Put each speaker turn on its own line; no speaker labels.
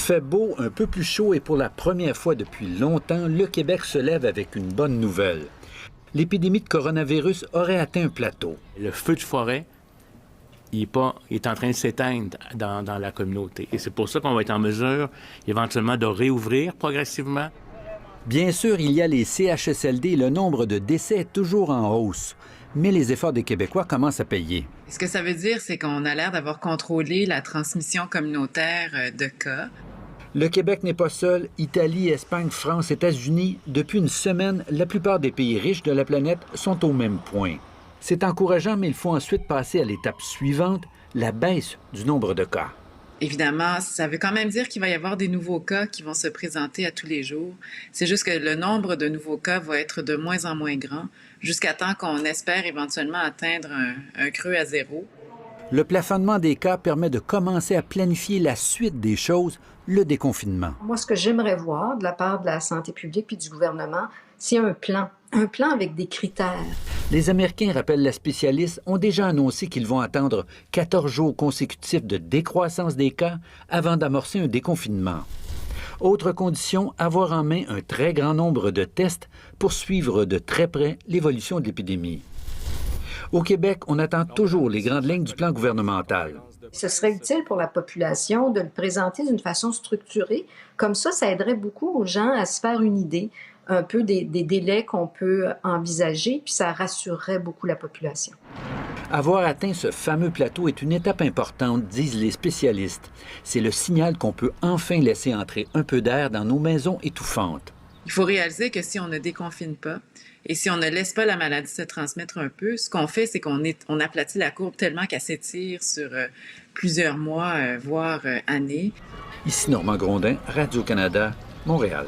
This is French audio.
fait beau, un peu plus chaud et pour la première fois depuis longtemps, le Québec se lève avec une bonne nouvelle. L'épidémie de coronavirus aurait atteint un plateau.
Le feu de forêt, il est en train de s'éteindre dans la communauté. Et c'est pour ça qu'on va être en mesure éventuellement de réouvrir progressivement.
Bien sûr, il y a les CHSLD et le nombre de décès est toujours en hausse. Mais les efforts des Québécois commencent à payer.
Ce que ça veut dire, c'est qu'on a l'air d'avoir contrôlé la transmission communautaire de cas.
Le Québec n'est pas seul. Italie, Espagne, France, États-Unis, depuis une semaine, la plupart des pays riches de la planète sont au même point. C'est encourageant, mais il faut ensuite passer à l'étape suivante, la baisse du nombre de cas.
Évidemment, ça veut quand même dire qu'il va y avoir des nouveaux cas qui vont se présenter à tous les jours. C'est juste que le nombre de nouveaux cas va être de moins en moins grand, jusqu'à temps qu'on espère éventuellement atteindre un creux à zéro.
Le plafonnement des cas permet de commencer à planifier la suite des choses, le déconfinement.
Moi, ce que j'aimerais voir de la part de la santé publique puis du gouvernement, c'est un plan avec des critères.
Les Américains, rappelle la spécialiste, ont déjà annoncé qu'ils vont attendre 14 jours consécutifs de décroissance des cas avant d'amorcer un déconfinement. Autre condition, avoir en main un très grand nombre de tests pour suivre de très près l'évolution de l'épidémie. Au Québec, on attend toujours les grandes lignes du plan gouvernemental.
Ce serait utile pour la population de le présenter d'une façon structurée. Comme ça aiderait beaucoup aux gens à se faire une idée un peu des délais qu'on peut envisager, puis ça rassurerait beaucoup la population.
Avoir atteint ce fameux plateau est une étape importante, disent les spécialistes. C'est le signal qu'on peut enfin laisser entrer un peu d'air dans nos maisons étouffantes.
Il faut réaliser que si on ne déconfine pas et si on ne laisse pas la maladie se transmettre un peu, ce qu'on fait, c'est qu'on aplatit la courbe tellement qu'elle s'étire sur plusieurs mois, voire années.
Ici Normand Grondin, Radio-Canada, Montréal.